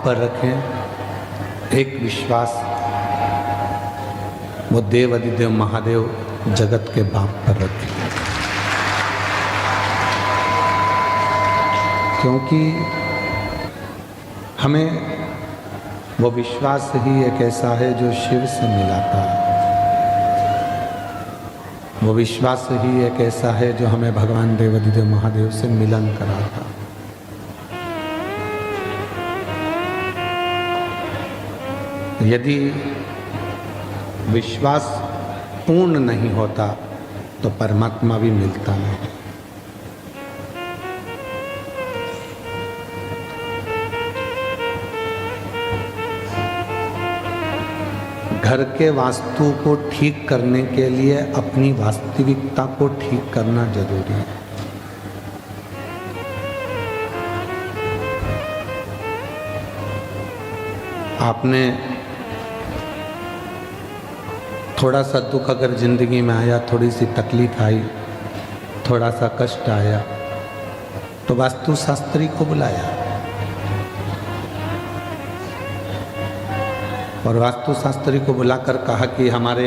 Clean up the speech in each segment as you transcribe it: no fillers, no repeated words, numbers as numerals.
पर रखें, एक विश्वास वो देव अधिदेव महादेव जगत के बाप पर रखें, क्योंकि हमें वो विश्वास ही एक ऐसा है जो शिव से मिलाता है। वो विश्वास ही एक ऐसा है जो हमें भगवान देव अधिदेव महादेव से मिलन कराता। यदि विश्वास पूर्ण नहीं होता तो परमात्मा भी मिलता नहीं। घर के वास्तु को ठीक करने के लिए अपनी वास्तविकता को ठीक करना जरूरी है। आपने थोड़ा सा दुख अगर जिंदगी में आया, थोड़ी सी तकलीफ आई, थोड़ा सा कष्ट आया, तो वास्तु शास्त्री को बुलाया और वास्तु शास्त्री को बुलाकर कहा कि हमारे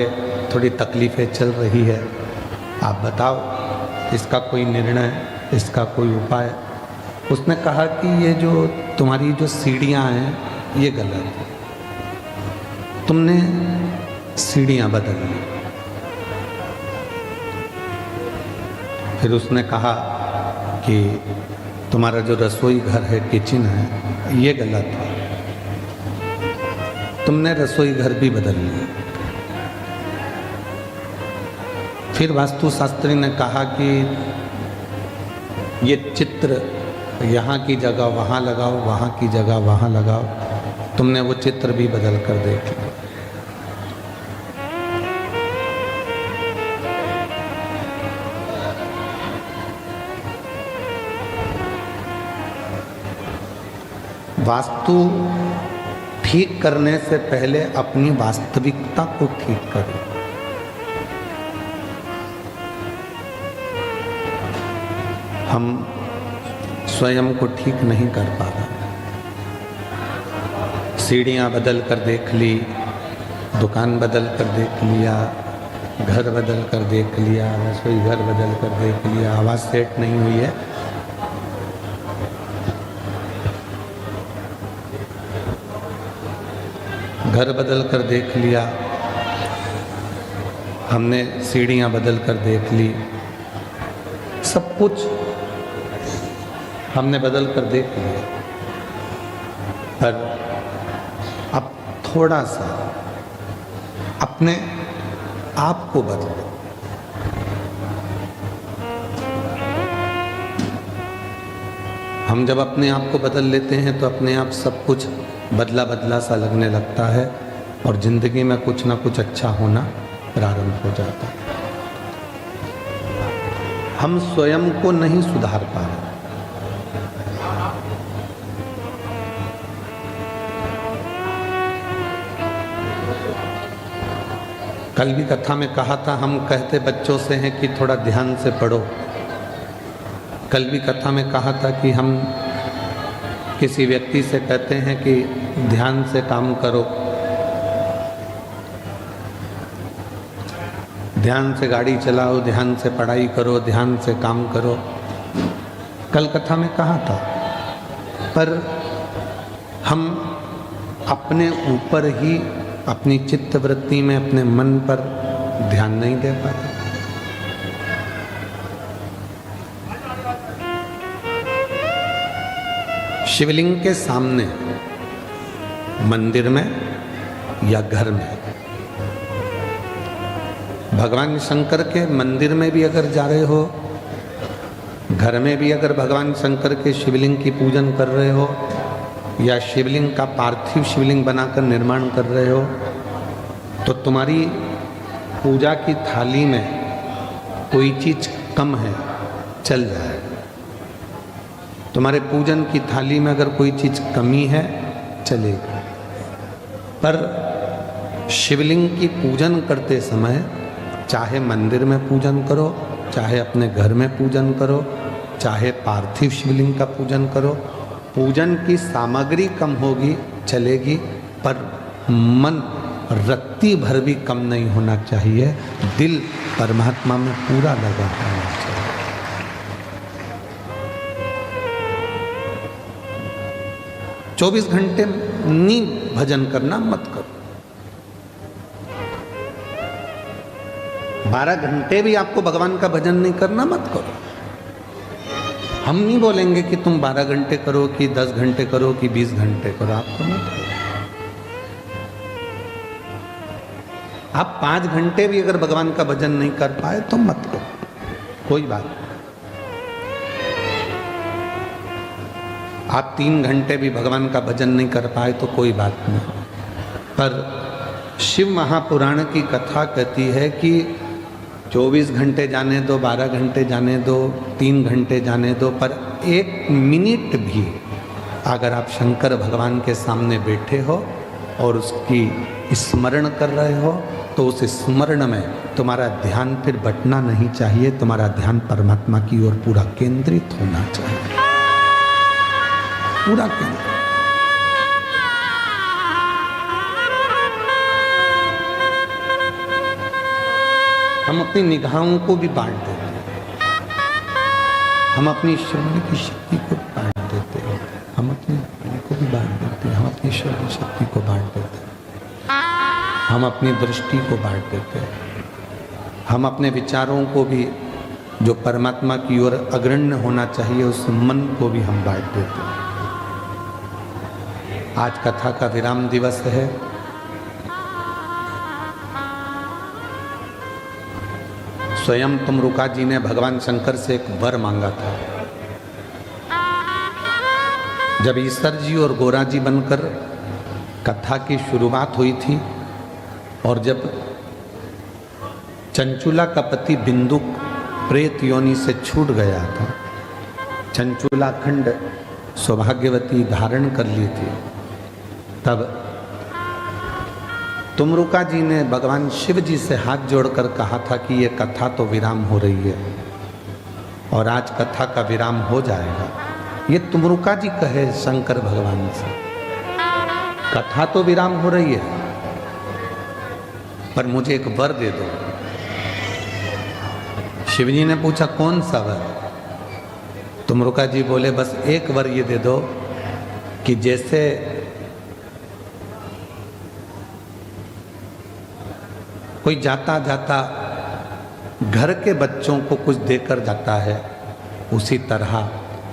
थोड़ी तकलीफ़ें चल रही है, आप बताओ इसका कोई निर्णय, इसका कोई उपाय। उसने कहा कि ये जो तुम्हारी जो सीढ़ियाँ हैं ये गलत है, तुमने सीढ़ियाँ बदल ली। फिर उसने कहा कि तुम्हारा जो रसोई घर है, किचन है, ये गलत है, तुमने रसोई घर भी बदल लिया। फिर वास्तु शास्त्री ने कहा कि ये चित्र यहाँ की जगह वहाँ लगाओ, वहाँ की जगह वहाँ लगाओ, तुमने वो चित्र भी बदल कर देख लिया। वास्तु ठीक करने से पहले अपनी वास्तविकता को ठीक करें। हम स्वयं को ठीक नहीं कर पा रहे। सीढ़ियाँ बदल कर देख ली, दुकान बदल कर देख लिया, घर बदल कर देख लिया, रसोई घर बदल कर देख लिया, आवाज़ सेट नहीं हुई है। घर बदल कर देख लिया, हमने सीढ़ियाँ बदल कर देख ली, सब कुछ हमने बदल कर देख लिया, पर अब थोड़ा सा अपने आप को बदलो। हम जब अपने आप को बदल लेते हैं तो अपने आप सब कुछ बदला बदला सा लगने लगता है और जिंदगी में कुछ ना कुछ अच्छा होना प्रारंभ हो जाता है। हम स्वयं को नहीं सुधार पा रहे। कल भी कथा में कहा था, हम कहते बच्चों से हैं कि थोड़ा ध्यान से पढ़ो। कल भी कथा में कहा था कि हम किसी व्यक्ति से कहते हैं कि ध्यान से काम करो, ध्यान से गाड़ी चलाओ, ध्यान से पढ़ाई करो, ध्यान से काम करो। कल कथा में कहा था, पर हम अपने ऊपर ही, अपनी चित्त वृत्ति में, अपने मन पर ध्यान नहीं दे पाते। शिवलिंग के सामने, मंदिर में या घर में, भगवान शंकर के मंदिर में भी अगर जा रहे हो, घर में भी अगर भगवान शंकर के शिवलिंग की पूजन कर रहे हो या शिवलिंग का पार्थिव शिवलिंग बनाकर निर्माण कर रहे हो, तो तुम्हारी पूजा की थाली में कोई चीज़ कम है, चल जाएगा। तुम्हारे पूजन की थाली में अगर कोई चीज़ कमी है, चलेगी। पर शिवलिंग की पूजन करते समय चाहे मंदिर में पूजन करो, चाहे अपने घर में पूजन करो, चाहे पार्थिव शिवलिंग का पूजन करो, पूजन की सामग्री कम होगी चलेगी, पर मन रत्ती भर भी कम नहीं होना चाहिए, दिल परमात्मा में पूरा लगा होना चाहिए। 24 घंटे नींद भजन करना मत करो। 12 घंटे भी आपको भगवान का भजन नहीं करना मत करो। हम नहीं बोलेंगे कि तुम 12 घंटे करो कि 10 घंटे करो कि 20 घंटे करो, आपको मत करो। आप 5 घंटे भी अगर भगवान का भजन नहीं कर पाए तो मत करो, कोई बात नहीं। आप 3 घंटे भी भगवान का भजन नहीं कर पाए तो कोई बात नहीं। पर शिव महापुराण की कथा कहती है कि 24 घंटे जाने दो, 12 घंटे जाने दो, 3 घंटे जाने दो, पर 1 मिनट भी अगर आप शंकर भगवान के सामने बैठे हो और उसकी स्मरण कर रहे हो तो उस स्मरण में तुम्हारा ध्यान फिर बटना नहीं चाहिए, तुम्हारा ध्यान परमात्मा की ओर पूरा केंद्रित होना चाहिए, पूरा केंद्रित। हम अपनी निगाहों को भी बांट देते हैं, हम अपनी श्रवण की शक्ति को बांट देते हैं, हम अपनी वाणी को भी बांट देते हैं, हम अपनी श्रवण शक्ति को बांट देते हैं, हम अपनी दृष्टि को बांट देते हैं, हम अपने विचारों को भी जो परमात्मा की ओर अग्रण्य होना चाहिए उस मन को भी हम बांट देते हैं। आज कथा का विराम दिवस है। स्वयं तुमरुका जी ने भगवान शंकर से एक वर मांगा था। जब ईश्वर जी और गोरा जी बनकर कथा की शुरुआत हुई थी और जब चंचुला का पति बिंदुक प्रेत योनि से छूट गया था, चंचुला खंड सौभाग्यवती धारण कर ली थी, तब तुमरुका जी ने भगवान शिव जी से हाथ जोड़कर कहा था कि ये कथा तो विराम हो रही है और आज कथा का विराम हो जाएगा। ये तुमरुका जी कहे शंकर भगवान से, कथा तो विराम हो रही है पर मुझे एक वर दे दो। शिव जी ने पूछा कौन सा वर? तुमरुका जी बोले बस एक वर ये दे दो कि जैसे कोई जाता जाता घर के बच्चों को कुछ देकर जाता है, उसी तरह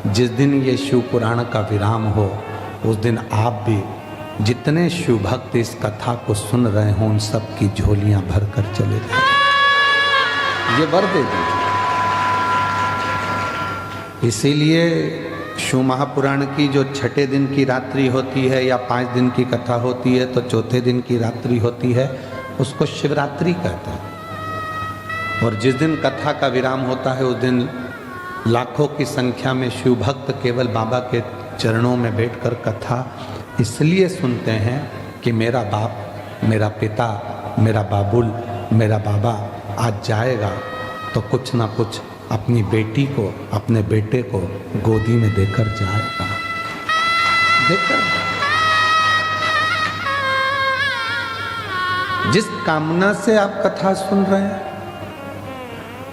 जिस दिन ये शिव पुराण का विराम हो उस दिन आप भी जितने शिव भक्त इस कथा को सुन रहे हों उन सब की झोलियां भर कर चले जाए। ये वर दे दीजिए। इसीलिए शिव महापुराण की जो 6ठे दिन की रात्रि होती है या 5 दिन की कथा होती है तो चौथे दिन की रात्रि होती है, उसको शिवरात्रि कहते हैं। और जिस दिन कथा का विराम होता है उस दिन लाखों की संख्या में शिव भक्त केवल बाबा के चरणों में बैठकर कथा इसलिए सुनते हैं कि मेरा बाप, मेरा पिता, मेरा बाबुल, मेरा बाबा आज जाएगा तो कुछ ना कुछ अपनी बेटी को, अपने बेटे को गोदी में देकर जाएगा। जिस कामना से आप कथा सुन रहे हैं,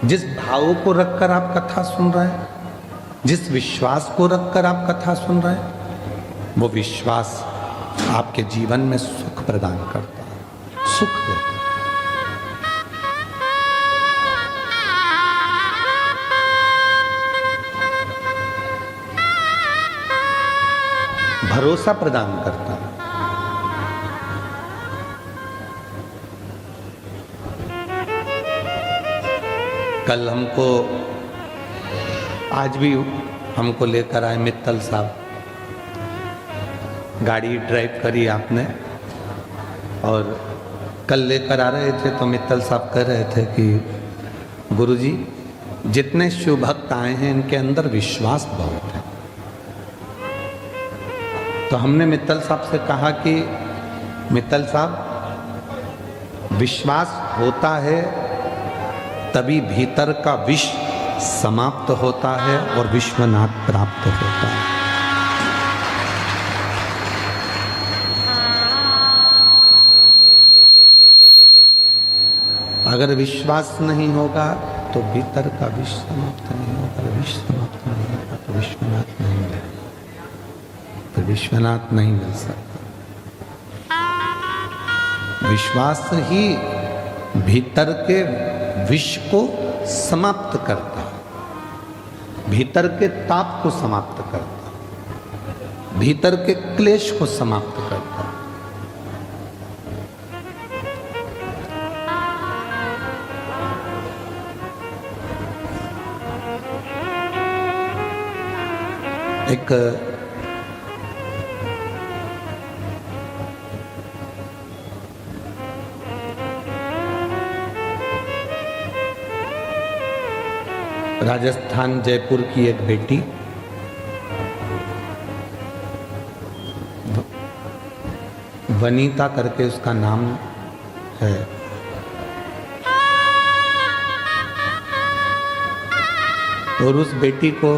जिस भाव को रखकर आप कथा सुन रहे हैं, जिस विश्वास को रखकर आप कथा सुन रहे हैं, वो विश्वास आपके जीवन में सुख प्रदान करता है, सुख देता है। भरोसा प्रदान करता है। कल हमको, आज भी हमको लेकर आए मित्तल साहब, गाड़ी ड्राइव करी आपने और कल लेकर आ रहे थे तो मित्तल साहब कह रहे थे कि गुरुजी जितने शिव भक्त आए हैं इनके अंदर विश्वास बहुत है। तो हमने मित्तल साहब से कहा कि मित्तल साहब विश्वास होता है तभी भीतर का विष समाप्त होता है और विश्वनाथ प्राप्त होता है। अगर विश्वास नहीं होगा तो भीतर का विश्व समाप्त नहीं होगा, विश्व समाप्त नहीं होगा तो विश्वनाथ नहीं मिलेगा, तो विश्वनाथ नहीं मिल सकता। विश्वास ही भीतर के विष को समाप्त करता है, भीतर के ताप को समाप्त करता है, भीतर के क्लेश को समाप्त करता है। एक राजस्थान जयपुर की एक बेटी वनीता करके उसका नाम है। और उस बेटी को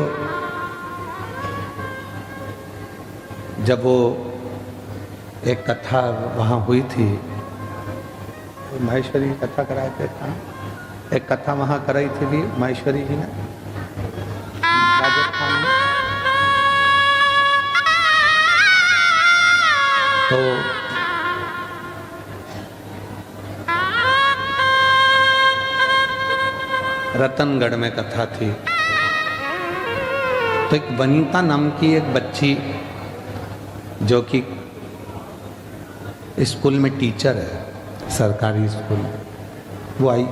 जब वो एक कथा वहाँ हुई थी, माहेश्वरी कथा कराए थे, एक कथा वहाँ कराई थी भी माहेश्वरी जी ने राजस्थान में। तो रतनगढ़ में कथा थी। तो एक वनीता नाम की एक बच्ची जो कि स्कूल में टीचर है, सरकारी स्कूल में, वो आई।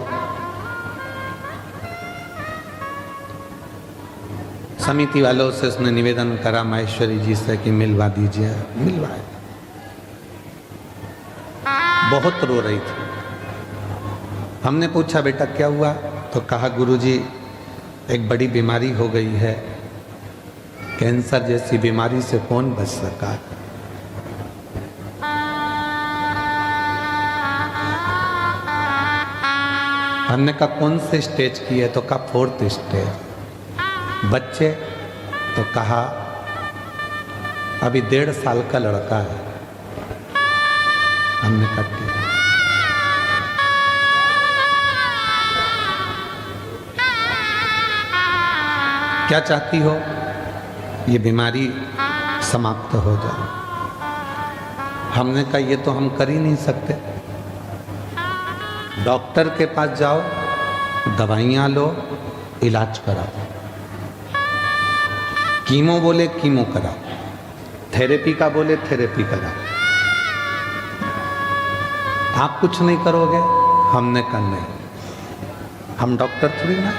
समिति वालों से उसने निवेदन करा माहेश्वरी जी से कि मिलवा दीजिए, मिलवाए। बहुत रो रही थी। हमने पूछा बेटा क्या हुआ, तो कहा गुरुजी एक बड़ी बीमारी हो गई है, कैंसर जैसी बीमारी से कौन बच सका। हमने कहा कौन से स्टेज की है, तो कहा 4th स्टेज। बच्चे, तो कहा अभी 1.5 साल का लड़का है। हमने कहा ठीक। क्या चाहती हो, ये बीमारी समाप्त हो जाए। हमने कहा ये तो हम कर ही नहीं सकते, डॉक्टर के पास जाओ, दवाइयाँ लो, इलाज कराओ। कीमो बोले कीमो कराओ, थेरेपी का बोले थेरेपी कराओ। आप कुछ नहीं करोगे। हमने कहा नहीं, हम डॉक्टर थोड़ी ना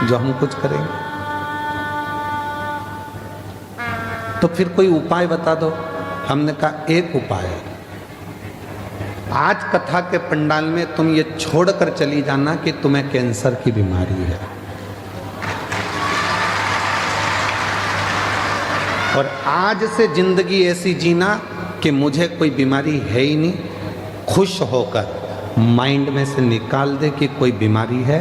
जो हम कुछ करेंगे। तो फिर कोई उपाय बता दो। हमने कहा एक उपाय है, आज कथा के पंडाल में तुम ये छोड़कर चली जाना कि तुम्हें कैंसर की बीमारी है, और आज से जिंदगी ऐसी जीना कि मुझे कोई बीमारी है ही नहीं। खुश होकर माइंड में से निकाल दे कि कोई बीमारी है।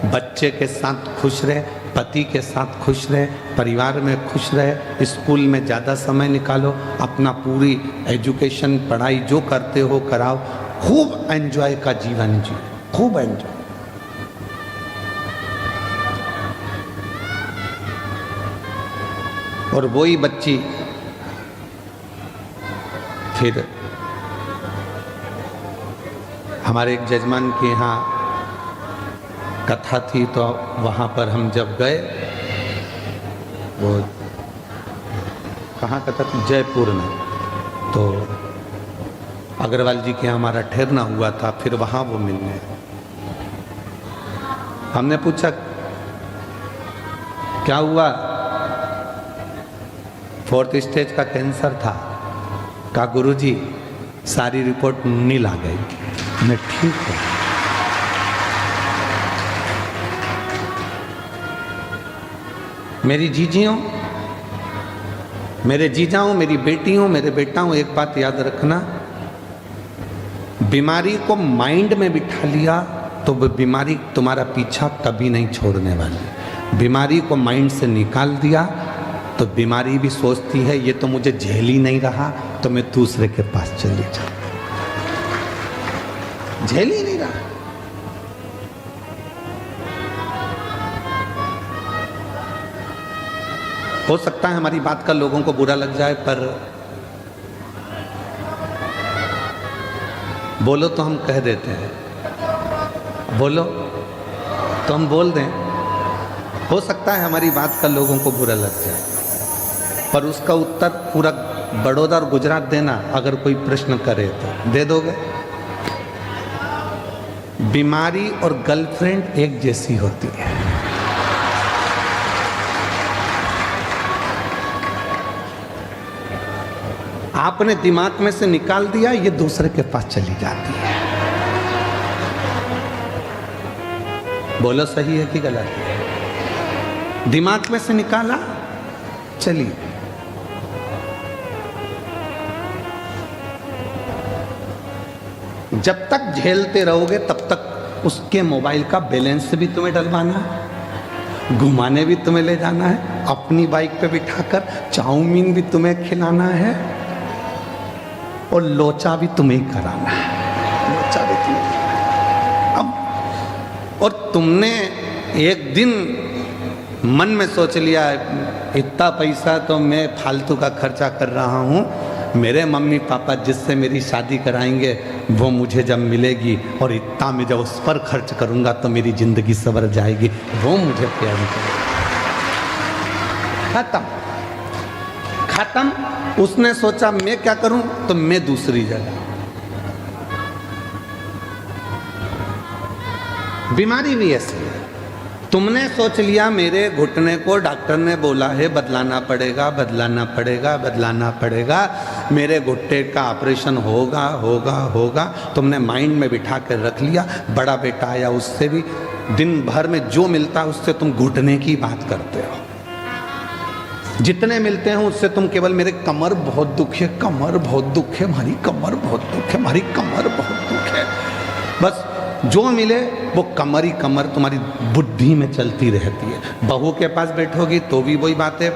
बच्चे के साथ खुश रहे, पति के साथ खुश रहे, परिवार में खुश रहे, स्कूल में ज़्यादा समय निकालो, अपना पूरी एजुकेशन पढ़ाई जो करते हो कराओ, खूब एंजॉय का जीवन जी, खूब एंजॉय। और वही बच्ची फिर हमारे एक जजमान के यहाँ कथा थी, तो वहाँ पर हम जब गए, वो कहाँ कथा थी, जयपुर में, तो अग्रवाल जी के यहाँ हमारा ठहरना हुआ था। फिर वहाँ वो मिलने, हमने पूछा क्या हुआ, 4th स्टेज का कैंसर था। कहा गुरुजी सारी रिपोर्ट नील आ गई। मैं ठीक है। मेरी जीजियों, मेरे जीजाओं, मेरी बेटियों, मेरे बेटाओं, एक बात याद रखना, बीमारी को माइंड में बिठा लिया तो वो बीमारी तुम्हारा पीछा कभी नहीं छोड़ने वाली। बीमारी को माइंड से निकाल दिया तो बीमारी भी सोचती है ये तो मुझे झेल ही नहीं रहा, तो मैं दूसरे के पास चली जाऊं। झेल ही नहीं रहा। हो सकता है हमारी बात का लोगों को बुरा लग जाए, पर बोलो तो हम कह देते हैं, बोलो तो हम बोल दें। हो सकता है हमारी बात का लोगों को बुरा लग जाए, पर उसका उत्तर पूरा बड़ौदा और गुजरात देना अगर कोई प्रश्न करे तो दे दोगे। बीमारी और गर्लफ्रेंड एक जैसी होती है। आपने दिमाग में से निकाल दिया, ये दूसरे के पास चली जाती है। बोलो सही है कि गलत है? दिमाग में से निकाला, चली। जब तक झेलते रहोगे तब तक उसके मोबाइल का बैलेंस भी तुम्हें डलवाना है, घुमाने भी तुम्हें ले जाना है, अपनी बाइक पे बिठाकर चाउमीन भी तुम्हें खिलाना है और लोचा भी तुम्हें ही कराना है। लोचा भी तुम्हें। अब और तुमने एक दिन मन में सोच लिया इतना पैसा तो मैं फालतू का खर्चा कर रहा हूँ, मेरे मम्मी पापा जिससे मेरी शादी कराएंगे वो मुझे जब मिलेगी और इतना मैं जब उस पर खर्च करूँगा तो मेरी ज़िंदगी संवर जाएगी, वो मुझे प्यार करेगी। खत्म खत्म। उसने सोचा मैं क्या करूं, तो मैं दूसरी जगह। बीमारी भी ऐसी है। तुमने सोच लिया मेरे घुटने को डॉक्टर ने बोला है बदलाना पड़ेगा, बदलाना पड़ेगा, बदलाना पड़ेगा, मेरे घुटने का ऑपरेशन होगा होगा होगा। तुमने माइंड में बिठा कर रख लिया। बड़ा बेटा आया, उससे भी दिन भर में जो मिलता है उससे तुम घुटने की बात करते हो। जितने मिलते हैं उससे तुम केवल मेरे कमर बहुत दुख है, कमर बहुत दुख है, हमारी कमर बहुत दुख है, हमारी कमर बहुत दुख है। बस जो मिले वो कमर ही कमर तुम्हारी बुद्धि में चलती रहती है। बहू के पास बैठोगी तो भी वही बात है,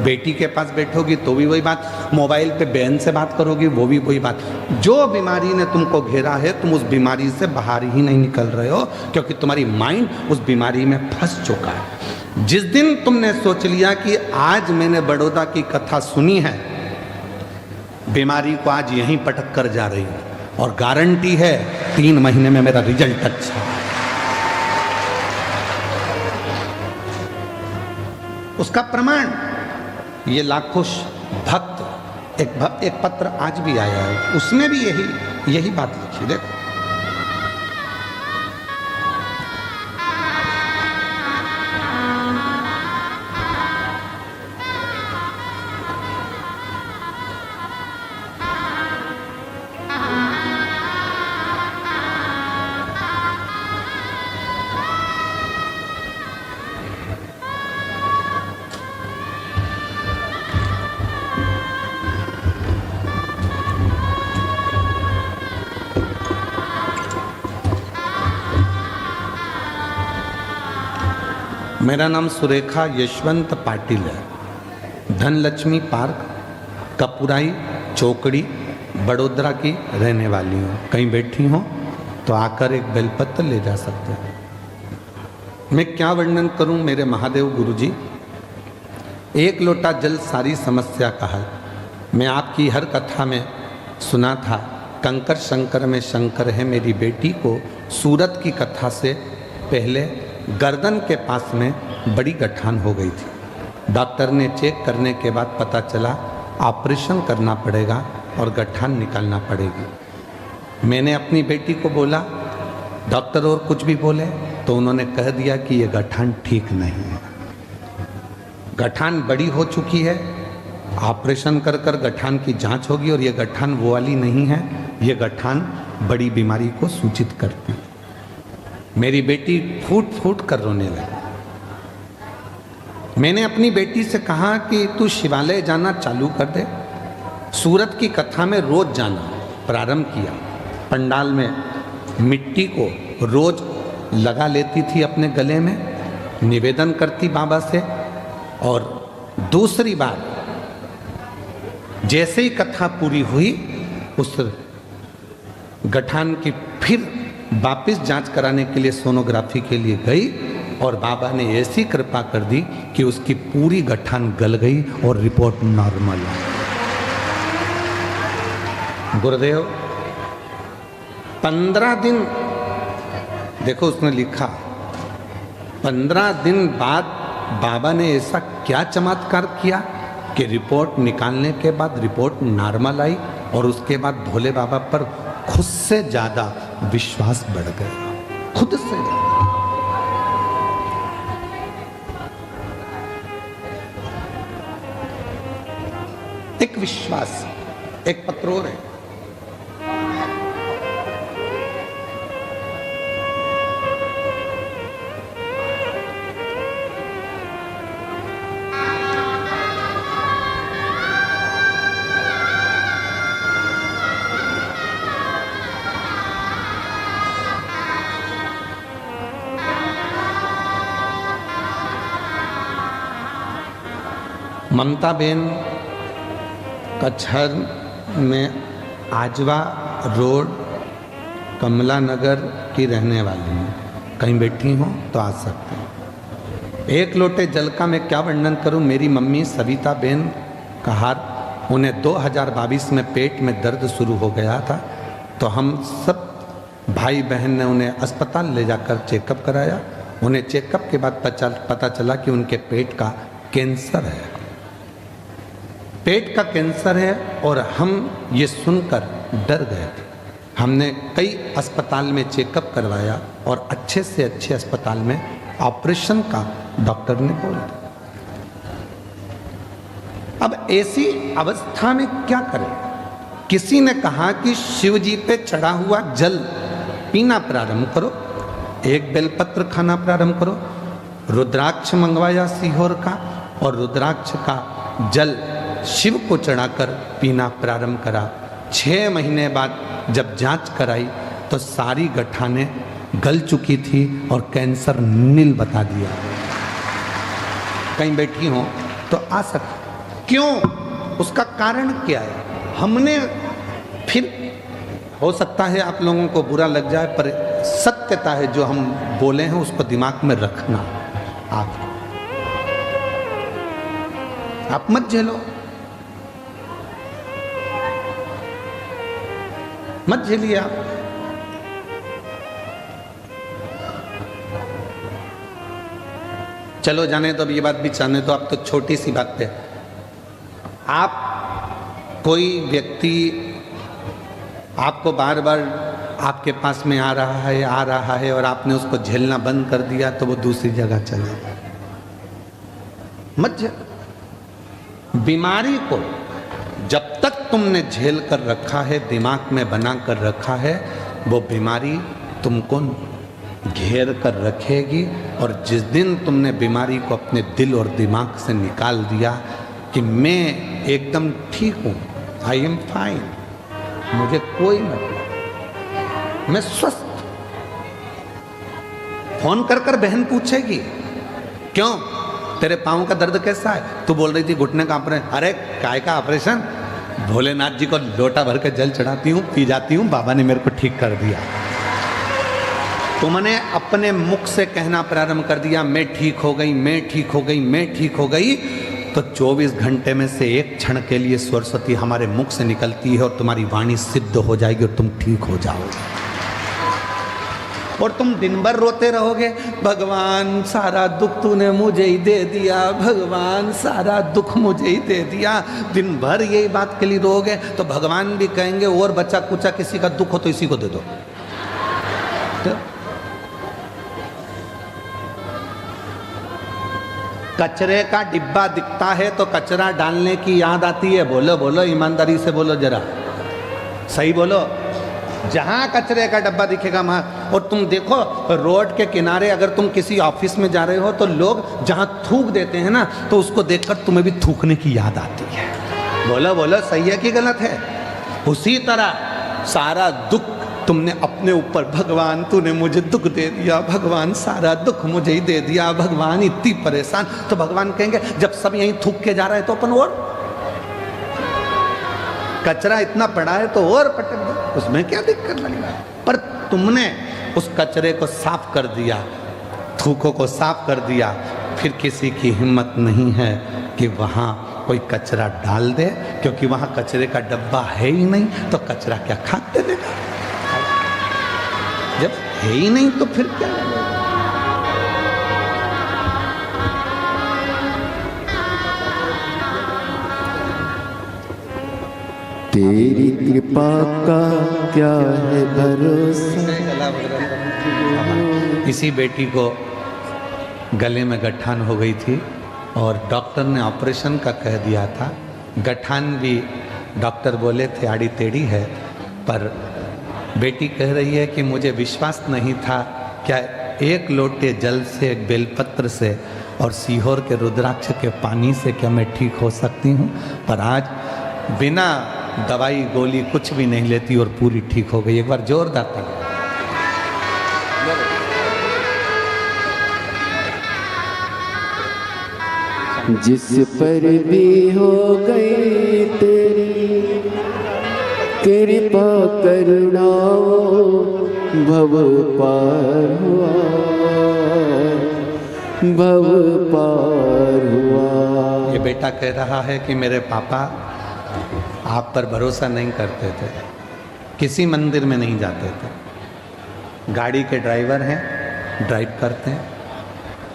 बेटी के पास बैठोगी तो भी वही बात, मोबाइल पे बहन से बात करोगी वो भी वही बात। जो बीमारी ने तुमको घेरा है तुम उस बीमारी से बाहर ही नहीं निकल रहे हो, क्योंकि तुम्हारी माइंड उस बीमारी में फंस चुका है। जिस दिन तुमने सोच लिया कि आज मैंने बड़ौदा की कथा सुनी है, बीमारी को आज यहीं पटक कर जा रही है और गारंटी है 3 महीने में मेरा रिजल्ट अच्छा है। उसका प्रमाण ये लाखों भक्त, एक पत्र आज भी आया है, उसमें भी यही बात लिखी। देखो मेरा नाम सुरेखा यशवंत पाटिल है। धनलक्ष्मी पार्क, कपुराई चौकड़ी, बड़ोदरा की रहने वाली हूँ। कहीं बैठी हो तो आकर एक बेलपत्र ले जा सकते हैं। मैं क्या वर्णन करूँ मेरे महादेव गुरुजी। एक लोटा जल सारी समस्या का हल। मैं आपकी हर कथा में सुना था कंकर शंकर में शंकर है। मेरी बेटी को सूरत की कथा से पहले गर्दन के पास में बड़ी गठान हो गई थी। डॉक्टर ने चेक करने के बाद पता चला ऑपरेशन करना पड़ेगा और गठान निकालना पड़ेगी। मैंने अपनी बेटी को बोला, डॉक्टर और कुछ भी बोले तो उन्होंने कह दिया कि ये गठान ठीक नहीं है, गठान बड़ी हो चुकी है, ऑपरेशन कर कर गठान की जांच होगी और ये गठान वो वाली नहीं है, ये गठान बड़ी बीमारी को सूचित करती है। मेरी बेटी फूट फूट कर रोने लगी। मैंने अपनी बेटी से कहा कि तू शिवालय जाना चालू कर दे। सूरत की कथा में रोज जाना प्रारंभ किया। पंडाल में मिट्टी को रोज लगा लेती थी अपने गले में, निवेदन करती बाबा से। और दूसरी बार जैसे ही कथा पूरी हुई उस गठान की फिर वापस जांच कराने के लिए सोनोग्राफी के लिए गई और बाबा ने ऐसी कृपा कर दी कि उसकी पूरी गठान गल गई और रिपोर्ट नॉर्मल आई। गुरुदेव 15 दिन, देखो उसने लिखा 15 दिन बाद बाबा ने ऐसा क्या चमत्कार किया कि रिपोर्ट निकालने के बाद रिपोर्ट नॉर्मल आई और उसके बाद भोले बाबा पर खुद से ज्यादा विश्वास बढ़ गया, खुद से ज्यादा। एक विश्वास, एक पत्र और है। ममता बेन कचहर में आजवा रोड कमला नगर की रहने वाली हैं। कहीं बैठी हो तो आ सकते हैं। एक लोटे जल का मैं क्या वर्णन करूं। मेरी मम्मी सविता बेन कहार, उन्हें 2022 में पेट में दर्द शुरू हो गया था, तो हम सब भाई बहन ने उन्हें अस्पताल ले जाकर चेकअप कराया। उन्हें चेकअप के बाद पता चला कि उनके पेट का कैंसर है, पेट का कैंसर है। और हम ये सुनकर डर गए थे। हमने कई अस्पताल में चेकअप करवाया और अच्छे से अच्छे अस्पताल में ऑपरेशन का डॉक्टर ने बोला। अब ऐसी अवस्था में क्या करें। किसी ने कहा कि शिव जी पे चढ़ा हुआ जल पीना प्रारंभ करो, एक बेलपत्र खाना प्रारंभ करो। रुद्राक्ष मंगवाया सीहोर का और रुद्राक्ष का जल शिव को चढ़ाकर पीना प्रारंभ करा। 6 महीने बाद जब जांच कराई तो सारी गठानें गल चुकी थी और कैंसर नील बता दिया। कहीं बैठी हो तो आ सकते। क्यों? उसका कारण क्या है? हमने, फिर हो सकता है आप लोगों को बुरा लग जाए, पर सत्यता है जो हम बोले हैं उसको दिमाग में रखना। आप मत झेलो, मत झेलिए आप। चलो जाने तो अब ये बात भी जाने तो आप तो छोटी सी बात पे आप, कोई व्यक्ति आपको बार बार आपके पास में आ रहा है और आपने उसको झेलना बंद कर दिया तो वो दूसरी जगह चला गया। मत झेलो बीमारी को। जब तक तुमने झेल कर रखा है, दिमाग में बना कर रखा है, वो बीमारी तुमको घेर कर रखेगी। और जिस दिन तुमने बीमारी को अपने दिल और दिमाग से निकाल दिया कि मैं एकदम ठीक हूँ, आई एम फाइन, मुझे कोई मतलब, मैं स्वस्थ। फोन कर कर बहन पूछेगी क्यों तेरे पाँव का दर्द कैसा है? तू बोल रही थी घुटने का ऑपरेशन। अरे काय का ऑपरेशन? भोलेनाथ जी को लोटा भर के जल चढ़ाती हूँ, पी जाती हूँ, बाबा ने मेरे को ठीक कर दिया। तुमने अपने मुख से कहना प्रारंभ कर दिया मैं ठीक हो गई, मैं ठीक हो गई, मैं ठीक हो गई, तो 24 घंटे में से एक क्षण के लिए सरस्वती हमारे मुख से निकलती है और तुम्हारी वाणी सिद्ध हो जाएगी और तुम ठीक हो जाओगे। और तुम दिन भर रोते रहोगे, भगवान सारा दुख तूने मुझे ही दे दिया, भगवान सारा दुख मुझे ही दे दिया। दिन भर यही बात के लिए रोगे तो भगवान भी कहेंगे और बच्चा कुचा किसी का दुख हो तो इसी को दे दो। तो कचरे का डिब्बा दिखता है तो कचरा डालने की याद आती है। बोलो बोलो, ईमानदारी से बोलो, जरा सही बोलो। जहाँ कचरे का डब्बा दिखेगा वहाँ। और तुम देखो रोड के किनारे अगर तुम किसी ऑफिस में जा रहे हो तो लोग जहाँ थूक देते हैं ना, तो उसको देखकर तुम्हें भी थूकने की याद आती है। बोलो बोलो, सही है कि गलत है? उसी तरह सारा दुख तुमने अपने ऊपर, भगवान तूने मुझे दुख दे दिया, भगवान सारा दुख मुझे ही दे दिया, भगवान इतनी परेशान। तो भगवान कहेंगे जब सब यहीं थूक के जा रहे हैं तो अपन और कचरा इतना पड़ा है तो और पटक दो, उसमें क्या दिक्कत लगी? पर तुमने उस कचरे को साफ कर दिया थूकों को साफ कर दिया, फिर किसी की हिम्मत नहीं है कि वहाँ कोई कचरा डाल दे, क्योंकि वहाँ कचरे का डब्बा है ही नहीं, तो कचरा क्या खाते देगा? जब है ही नहीं तो फिर क्या? तेरी कृपा का क्या है भरोसा। इसी बेटी को गले में गठान हो गई थी और डॉक्टर ने ऑपरेशन का कह दिया था। गठान भी डॉक्टर बोले थे आड़ी टेढ़ी है, पर बेटी कह रही है कि मुझे विश्वास नहीं था, क्या एक लोटे जल से, एक बेलपत्र से और सीहोर के रुद्राक्ष के पानी से क्या मैं ठीक हो सकती हूँ? पर आज बिना दवाई गोली कुछ भी नहीं लेती और पूरी ठीक हो गई। एक बार जोरदार ताली। जिस पर भी हो गई तेरी कृपा करुणा, भव पार हुआ, भव पार हुआ। ये बेटा कह रहा है कि मेरे पापा आप पर भरोसा नहीं करते थे, किसी मंदिर में नहीं जाते थे, गाड़ी के ड्राइवर हैं, ड्राइव करते हैं।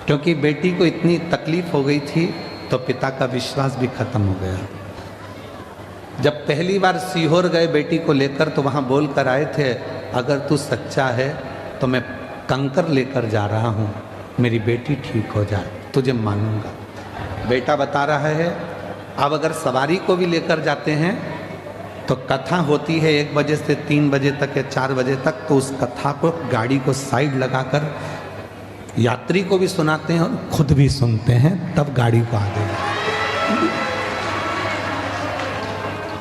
क्योंकि बेटी को इतनी तकलीफ हो गई थी तो पिता का विश्वास भी खत्म हो गया। जब पहली बार सीहोर गए बेटी को लेकर तो वहाँ बोल कर आए थे, अगर तू सच्चा है तो मैं कंकर लेकर जा रहा हूँ, मेरी बेटी ठीक हो जाए, तुझे मानूंगा। बेटा बता रहा है, अब अगर सवारी को भी लेकर जाते हैं तो कथा होती है 1 बजे से 3 बजे तक या 4 बजे तक, तो उस कथा को गाड़ी को साइड लगाकर यात्री को भी सुनाते हैं और खुद भी सुनते हैं, तब गाड़ी को आगे।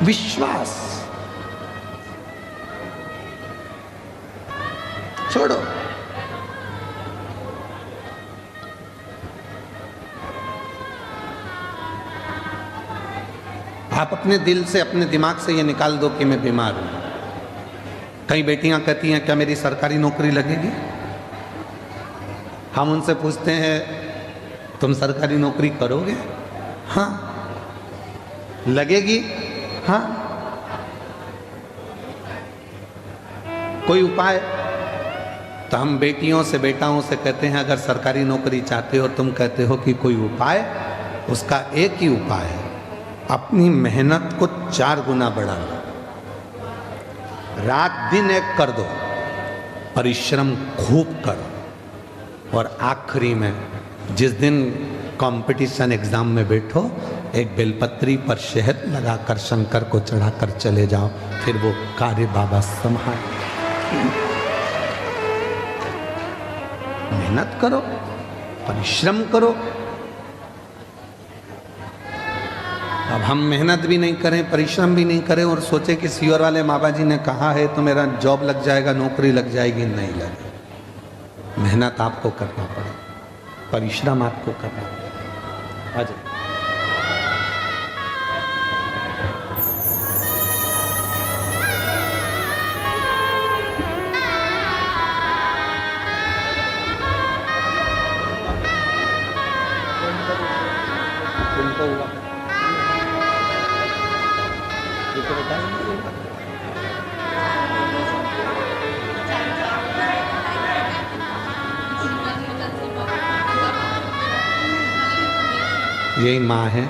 विश्वास छोड़ो, आप अपने दिल से, अपने दिमाग से ये निकाल दो कि मैं बीमार हूं। कई बेटियां कहती हैं क्या मेरी सरकारी नौकरी लगेगी? हम उनसे पूछते हैं तुम सरकारी नौकरी करोगे? हाँ। लगेगी? हाँ। कोई उपाय? तो हम बेटियों से, बेटाओं से कहते हैं अगर सरकारी नौकरी चाहते हो, तुम कहते हो कि कोई उपाय, उसका एक ही उपाय है, अपनी मेहनत को 4 गुना बढ़ा लो, रात दिन एक कर दो, परिश्रम खूब करो, और आखिरी में जिस दिन कंपटीशन एग्जाम में बैठो, एक बेलपत्री पर शहद लगाकर शंकर को चढ़ाकर चले जाओ, फिर वो कार्य बाबा संभाल। मेहनत करो, परिश्रम करो। अब हम मेहनत भी नहीं करें, परिश्रम भी नहीं करें और सोचे कि सीहोर वाले बाबा जी ने कहा है तो मेरा जॉब लग जाएगा, नौकरी लग जाएगी, नहीं लगे। मेहनत आपको करना पड़े, परिश्रम आपको करना पड़े। आज यही माँ है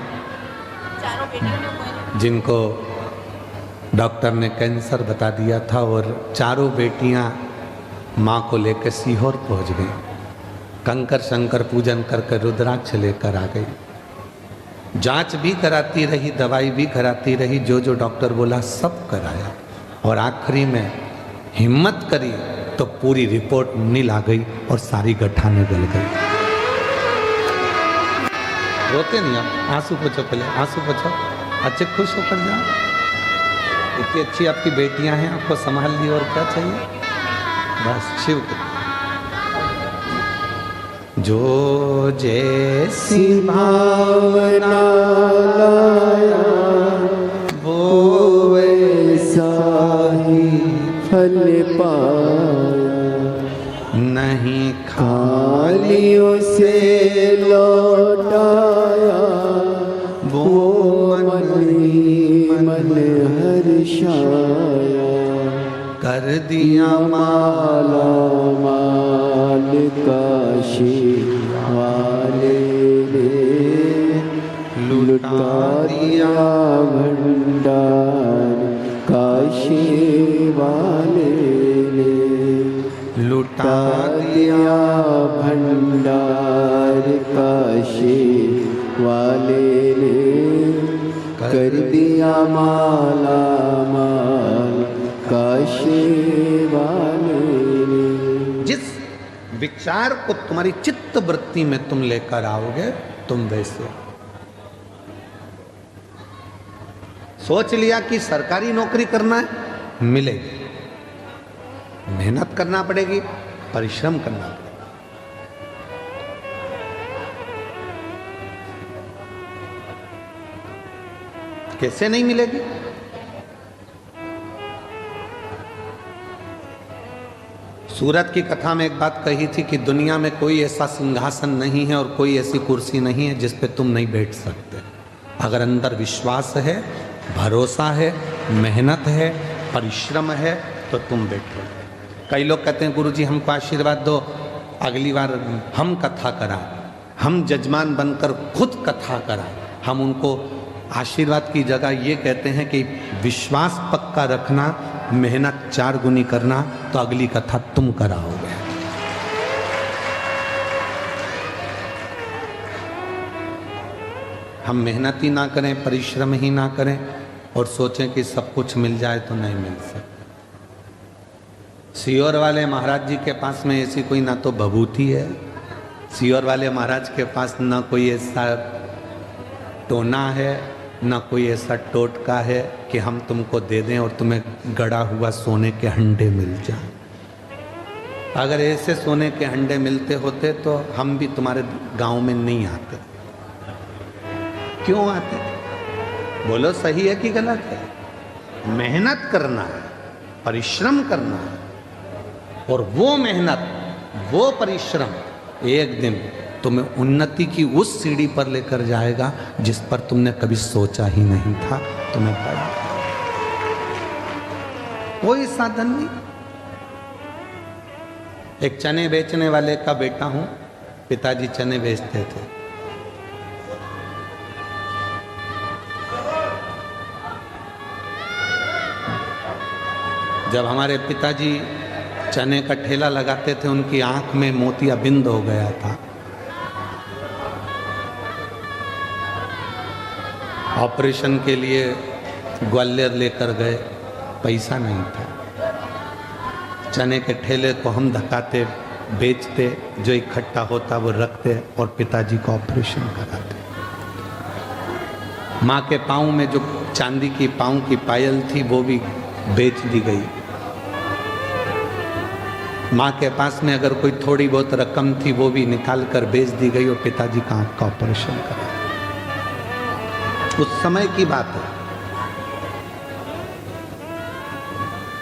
जिनको डॉक्टर ने कैंसर बता दिया था और चारों बेटियां माँ को लेकर सीहोर पहुंच गई। कंकर शंकर पूजन करके रुद्राक्ष लेकर आ गई। जांच भी कराती रही, दवाई भी कराती रही, जो जो डॉक्टर बोला सब कराया, और आखिरी में हिम्मत करी तो पूरी रिपोर्ट नील आ गई और सारी गठानें गल गई। रोते नहीं आप, आंसू पोछो, पहले आंसू पोछो, अच्छे खुश होकर जाओ। इतनी अच्छी आपकी बेटियां हैं, आपको संभाल ली, और क्या चाहिए? बस शिव जो जैसी भावना लाया, वो वैसा ही फल पाया। नहीं खाली उसे लौटाया वो मन हर्षाया। कर दिया माला माल काशी वाले ने लुटा दिया भंडार काशी वाले ने लुटा दिया भंडार काशी वाले ने कर दिया माला माल काशी वाले ने। जिस विचार को तुम्हारी चित्त वृत्ति में तुम लेकर आओगे तुम वैसे सोच लिया कि सरकारी नौकरी करना है, मिलेगी, मेहनत करना पड़ेगी, परिश्रम करना पड़ेगा। कैसे नहीं मिलेगी? सूरत की कथा में एक बात कही थी कि दुनिया में कोई ऐसा सिंहासन नहीं है और कोई ऐसी कुर्सी नहीं है जिस पे तुम नहीं बैठ सकते। अगर अंदर विश्वास है, भरोसा है, मेहनत है, परिश्रम है तो तुम बैठो। कई लोग कहते हैं गुरुजी हमको आशीर्वाद दो, अगली बार हम कथा कराएं, हम जजमान बनकर खुद कथा कराएं। हम उनको आशीर्वाद की जगह ये कहते हैं कि विश्वास पक्का रखना, मेहनत 4 गुनी करना तो अगली कथा तुम कराओगे। हम मेहनत ही ना करें, परिश्रम ही ना करें और सोचें कि सब कुछ मिल जाए तो नहीं मिल सकता। सीहोर वाले महाराज जी के पास में ऐसी कोई ना तो भभूति है, सीहोर वाले महाराज के पास ना कोई ऐसा टोना है, ना कोई ऐसा टोटका है कि हम तुमको दे दें और तुम्हें गड़ा हुआ सोने के हंडे मिल जाए। अगर ऐसे सोने के हंडे मिलते होते तो हम भी तुम्हारे गांव में नहीं आते। क्यों आते? बोलो सही है कि गलत है? मेहनत करना है, परिश्रम करना है और वो मेहनत, वो परिश्रम एक दिन तुम्हें उन्नति की उस सीढ़ी पर लेकर जाएगा जिस पर तुमने कभी सोचा ही नहीं था तुम्हें पड़ा। कोई साधन नहीं। एक चने बेचने वाले का बेटा हूं, पिताजी चने बेचते थे। जब हमारे पिताजी चने का ठेला लगाते थे उनकी आंख में मोतियाबिंद हो गया था। ऑपरेशन के लिए ग्वालियर लेकर गए, पैसा नहीं था। चने के ठेले को हम धकाते, बेचते, जो इकट्ठा होता वो रखते और पिताजी का ऑपरेशन कराते। माँ के पाँव में जो चांदी की पाँव की पायल थी वो भी बेच दी गई। माँ के पास में अगर कोई थोड़ी बहुत रकम थी वो भी निकाल कर बेच दी गई और पिताजी का आँख का ऑपरेशन करा। उस समय की बात है।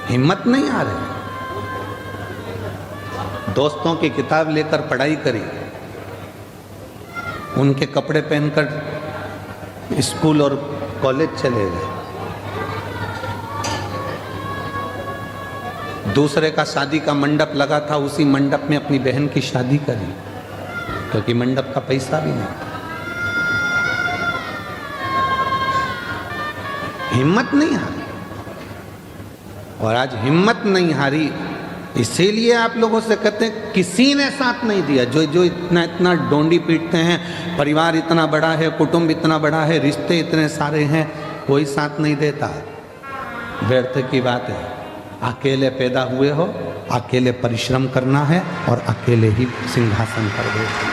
हिम्मत नहीं आ रही। दोस्तों की किताब लेकर पढ़ाई करी, उनके कपड़े पहनकर स्कूल और कॉलेज चले गए। दूसरे का शादी का मंडप लगा था, उसी मंडप में अपनी बहन की शादी करी क्योंकि मंडप का पैसा भी नहीं था। हिम्मत नहीं हारी। और आज हिम्मत नहीं हारी, इसीलिए आप लोगों से कहते हैं किसी ने साथ नहीं दिया। जो इतना डोंडी पीटते हैं, परिवार इतना बड़ा है, कुटुंब इतना बड़ा है, रिश्ते इतने सारे हैं, कोई साथ नहीं देता। व्यर्थ की बात है। अकेले पैदा हुए हो, अकेले परिश्रम करना है और अकेले ही सिंहासन पर बैठना,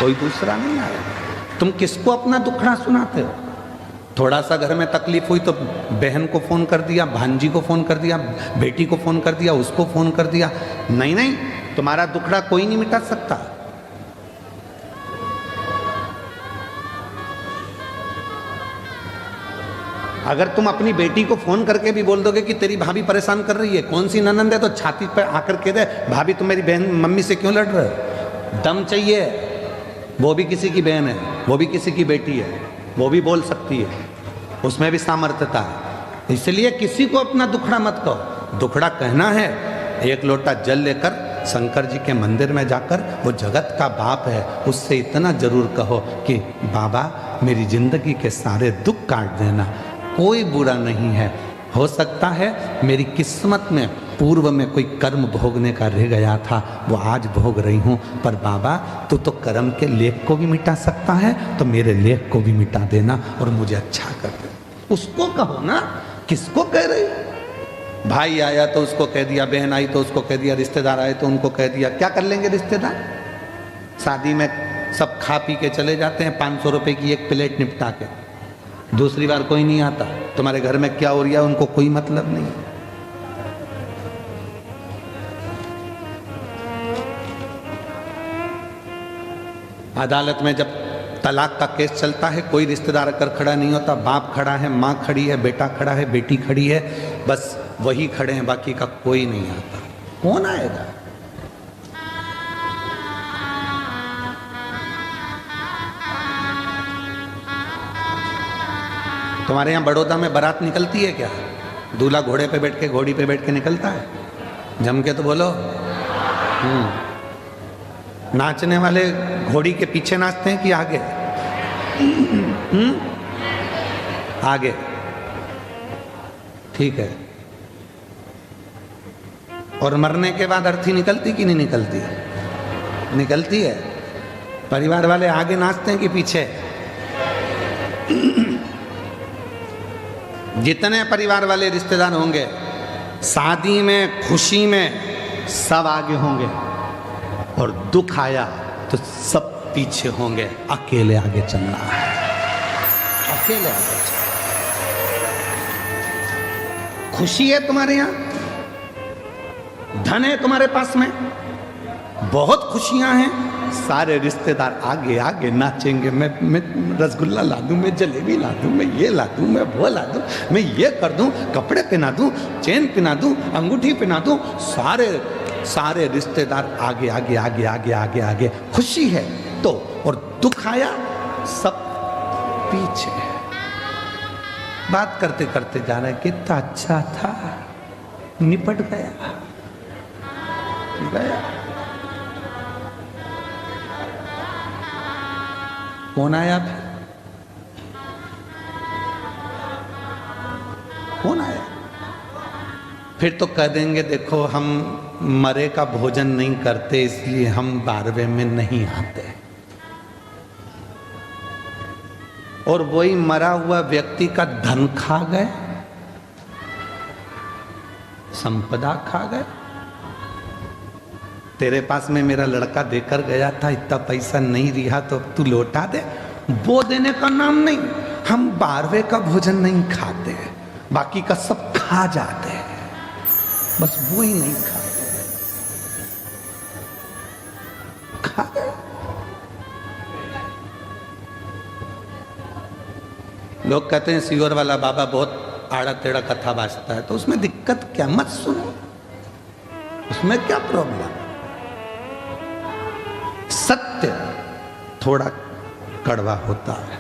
कोई दूसरा नहीं आएगा। तुम किसको अपना दुखड़ा सुनाते हो? थोड़ा सा घर में तकलीफ हुई तो बहन को फ़ोन कर दिया, भांजी को फ़ोन कर दिया, बेटी को फ़ोन कर दिया, उसको फ़ोन कर दिया। नहीं, तुम्हारा दुखड़ा कोई नहीं मिटा सकता। अगर तुम अपनी बेटी को फोन करके भी बोल दोगे कि तेरी भाभी परेशान कर रही है, कौन सी ननंद है, तो छाती पर आकर कह दे भाभी तुम मेरी बहन मम्मी से क्यों लड़ रहे हो, दम चाहिए। वो भी किसी की बहन है, वो भी किसी की बेटी है, वो भी बोल सकती है, उसमें भी सामर्थ्यता है। इसलिए किसी को अपना दुखड़ा मत कहो। दुखड़ा कहना है, एक लोटा जल लेकर शंकर जी के मंदिर में जाकर, वो जगत का बाप है, उससे इतना जरूर कहो कि बाबा मेरी जिंदगी के सारे दुख काट देना, कोई बुरा नहीं है। हो सकता है मेरी किस्मत में पूर्व में कोई कर्म भोगने का रह गया था, वो आज भोग रही हूँ, पर बाबा तू तो कर्म के लेख को भी मिटा सकता है, तो मेरे लेख को भी मिटा देना और मुझे अच्छा कर दे। उसको कहो ना, किसको कह रही? भाई आया तो उसको कह दिया, बहन आई तो उसको कह दिया, रिश्तेदार आए तो उनको कह दिया। क्या कर लेंगे रिश्तेदार? शादी में सब खा पी के चले जाते हैं, 500 रुपए की एक प्लेट निपटा के, दूसरी बार कोई नहीं आता। तुम्हारे घर में क्या हो रहा है उनको कोई मतलब नहीं। अदालत में जब तलाक का केस चलता है, कोई रिश्तेदार अगर खड़ा नहीं होता, बाप खड़ा है, माँ खड़ी है, बेटा खड़ा है, बेटी खड़ी है, बस वही खड़े हैं, बाकी का कोई नहीं आता। कौन आएगा? तुम्हारे यहाँ बड़ौदा में बारात निकलती है क्या? दूल्हा घोड़े पे बैठ के, घोड़ी पे बैठ के निकलता है? जम के तो बोलो। नाचने वाले घोड़ी के पीछे नाचते हैं कि आगे? आगे। ठीक है। और मरने के बाद अर्थी निकलती कि नहीं निकलती? निकलती है। परिवार वाले आगे नाचते हैं कि पीछे? जितने परिवार वाले रिश्तेदार होंगे, शादी में, खुशी में सब आगे होंगे, और दुख आया तो सब पीछे होंगे। अकेले आगे चलना है, अकेले आगे चलना। खुशी है तुम्हारे यहाँ, धन है तुम्हारे पास में, बहुत खुशियां हैं, सारे रिश्तेदार आगे आगे नाचेंगे। मैं रसगुल्ला ला दूं, मैं जलेबी ला दूं, मैं ये ला दूं, मैं वो ला दूं, मैं ये कर दूं, कपड़े पहना दूं, चेन पहना दूं, अंगूठी पहना दूं। सारे रिश्तेदार आगे आगे आगे आगे आगे आगे। खुशी है तो, और दुख आया सब पीछे। बात करते करते जा रहे, कितना अच्छा था, निपट गया। कौन आया फिर? कौन आया? फिर तो कह देंगे देखो हम मरे का भोजन नहीं करते, इसलिए हम 12वें में नहीं आते। और वही मरा हुआ व्यक्ति का धन खा गए, संपदा खा गए। तेरे पास में मेरा लड़का देकर गया था, इतना पैसा नहीं रिहा तो तू लौटा दे। वो देने का नाम नहीं। हम 12वें का भोजन नहीं खाते, बाकी का सब खा जाते हैं, बस वो ही नहीं खाते। खा गए। लोग कहते हैं सीवर वाला बाबा बहुत आड़ा टेढ़ा कथा बाजता है, तो उसमें दिक्कत क्या? मत सुनो, उसमें क्या प्रॉब्लम? सत्य थोड़ा कड़वा होता है,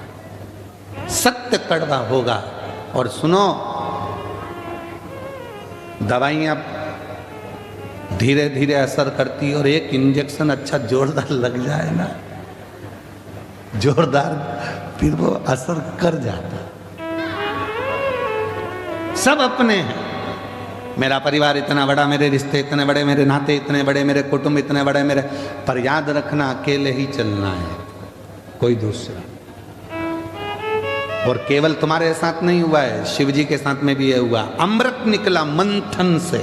सत्य कड़वा होगा। और सुनो, दवाइयां धीरे धीरे असर करती, और एक इंजेक्शन अच्छा जोरदार लग जाए ना, जोरदार, फिर वो असर कर जाता। सब अपने हैं। मेरा परिवार इतना बड़ा, मेरे रिश्ते इतने बड़े, मेरे नाते इतने बड़े, मेरे कुटुंब इतने बड़े, मेरे, पर याद रखना अकेले ही चलना है, कोई दूसरा। और केवल तुम्हारे साथ नहीं हुआ है, शिव जी के साथ में भी ये हुआ। अमृत निकला मंथन से,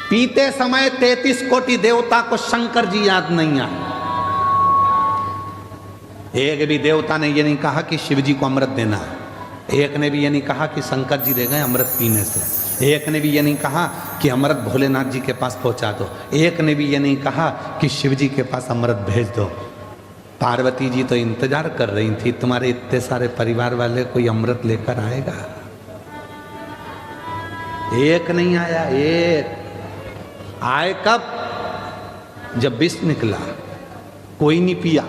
पीते समय 33 कोटि देवता को शंकर जी याद नहीं आए। एक भी देवता ने ये नहीं कहा कि शिव जी को अमृत देना है। एक ने भी ये नहीं कहा कि शंकर जी दे गए अमृत पीने से। एक ने भी ये नहीं कहा कि अमृत भोलेनाथ जी के पास पहुंचा दो। एक ने भी ये नहीं कहा कि शिव जी के पास अमृत भेज दो। पार्वती जी तो इंतजार कर रही थी तुम्हारे इतने सारे परिवार वाले कोई अमृत लेकर आएगा। एक नहीं आया, एक आए कब? जब विष निकला। कोई नहीं पिया,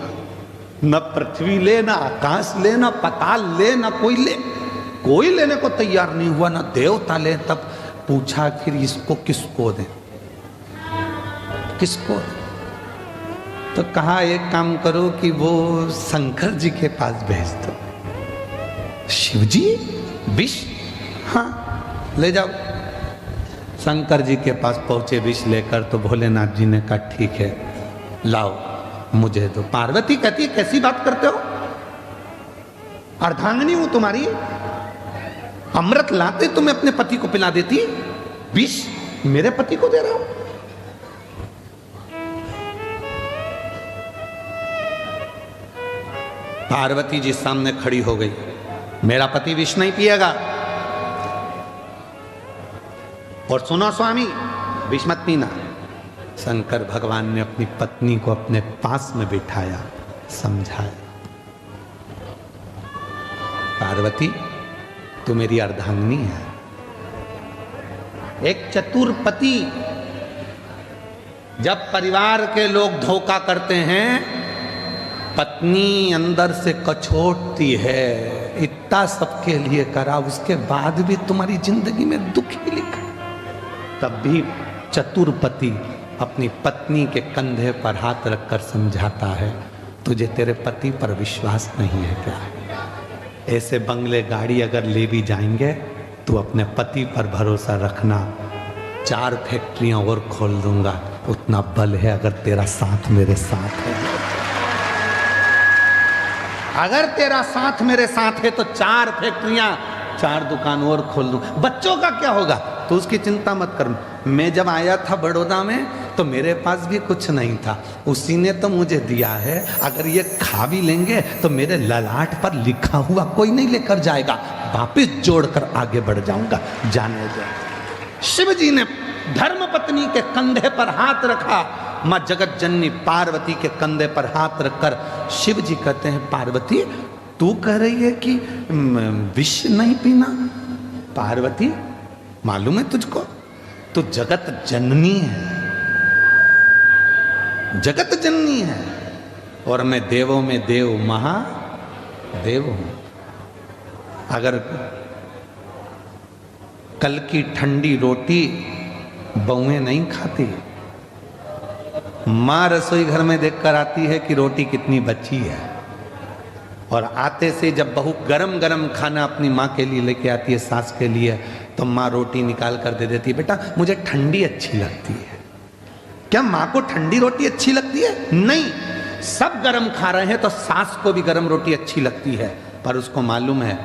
न पृथ्वी ले, न आकाश ले, न पाताल ले, न कोई लेने को तैयार नहीं हुआ, न देवता ले। तब पूछा फिर इसको किसको दें, किसको दें? तो कहा एक काम करो कि वो शंकर जी के पास भेज दो। शिव जी विष? हाँ ले जाओ। शंकर जी के पास पहुंचे विष लेकर, तो भोलेनाथ जी ने कहा ठीक है लाओ मुझे दो। पार्वती कहती है कैसी बात करते हो, अर्धांगिनी हूं तुम्हारी, अमृत लाते तुम्हें अपने पति को पिला देती, विष मेरे पति को दे रहा हूं। पार्वती जी सामने खड़ी हो गई, मेरा पति विष नहीं पिएगा। और सुनो स्वामी, विष मत पीना। शंकर भगवान ने अपनी पत्नी को अपने पास में बिठाया, समझाया, पार्वती तू मेरी अर्धांगिनी है। एक चतुर पति, जब परिवार के लोग धोखा करते हैं, पत्नी अंदर से कछोटती है, इतना सबके लिए करा, उसके बाद भी तुम्हारी जिंदगी में दुख ही लिखा। तब भी चतुर पति अपनी पत्नी के कंधे पर हाथ रखकर समझाता है, तुझे तेरे पति पर विश्वास नहीं है क्या? ऐसे बंगले गाड़ी अगर ले भी जाएंगे तो अपने पति पर भरोसा रखना। 4 फैक्ट्रियां और खोल दूंगा, उतना बल है अगर तेरा साथ मेरे साथ है। अगर तेरा साथ मेरे साथ है तो 4 फैक्ट्रियां, 4 दुकान और खोल दूं। बच्चों का क्या होगा तो उसकी चिंता मत कर। मैं जब आया था बड़ौदा में तो मेरे पास भी कुछ नहीं था, उसी ने तो मुझे दिया है। अगर ये खा भी लेंगे तो मेरे ललाट पर लिखा हुआ कोई नहीं लेकर जाएगा, वापिस जोड़कर आगे बढ़ जाऊंगा, जाने दो। शिव जी ने धर्म पत्नी के कंधे पर हाथ रखा, मां जगत जननी पार्वती के कंधे पर हाथ रखकर शिव जी कहते हैं, पार्वती तू कह रही है कि विष नहीं पीना? पार्वती मालूम है तुझको, तू जगत जननी है, जगत जननी है, और मैं देवों में देव महादेव हूं। अगर कल की ठंडी रोटी बहुएं नहीं खाती, मां रसोई घर में देखकर आती है कि रोटी कितनी बची है, और आते से जब बहू गरम गरम खाना अपनी माँ के लिए लेके आती है, सास के लिए, तो माँ रोटी निकाल कर दे देती है, बेटा मुझे ठंडी अच्छी लगती है। क्या माँ को ठंडी रोटी अच्छी लगती है? नहीं, सब गरम खा रहे हैं तो सास को भी गरम रोटी अच्छी लगती है, पर उसको मालूम है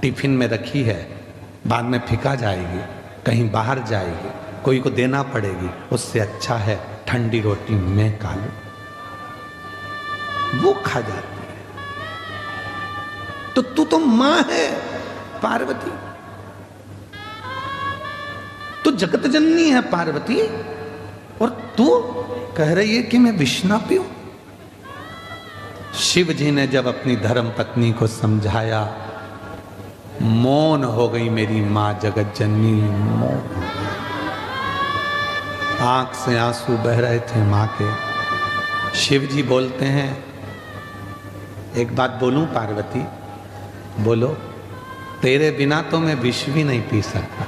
टिफिन में रखी है, बाद में फिका जाएगी, कहीं बाहर जाएगी, कोई को देना पड़ेगी, उससे अच्छा है ठंडी रोटी मैं खा लूं, वो खा जाती है। तो तू तो मां है पार्वती, तू जगत जननी है पार्वती, और तू कह रही है कि मैं विष ना पीऊं। शिव जी ने जब अपनी धर्म पत्नी को समझाया, मौन हो गई मेरी मां जगत जननी, मौन हो गई। आंख से आंसू बह रहे थे मां के। शिव जी बोलते हैं, एक बात बोलूं पार्वती? बोलो। तेरे बिना तो मैं विष भी नहीं पी सकता,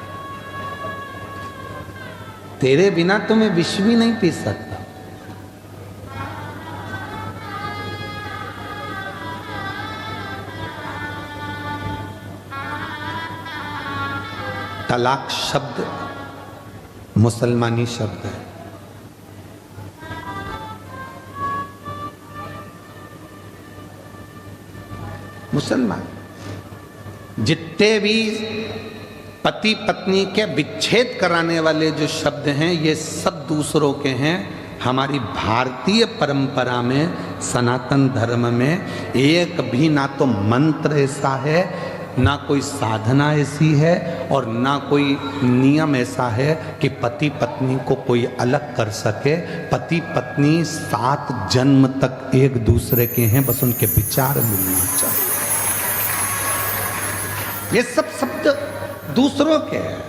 तेरे बिना तो मैं विष भी नहीं पी सकता। तलाक शब्द मुसलमानी शब्द है। मुसलमान जितने भी पति पत्नी के विच्छेद कराने वाले जो शब्द हैं, ये सब दूसरों के हैं। हमारी भारतीय परंपरा में, सनातन धर्म में एक भी ना तो मंत्र ऐसा है, ना कोई साधना ऐसी है और ना कोई नियम ऐसा है कि पति पत्नी को कोई अलग कर सके। पति पत्नी 7 जन्म तक एक दूसरे के हैं, बस उनके विचार मिलना चाहिए। ये सब शब्द दूसरों के हैं।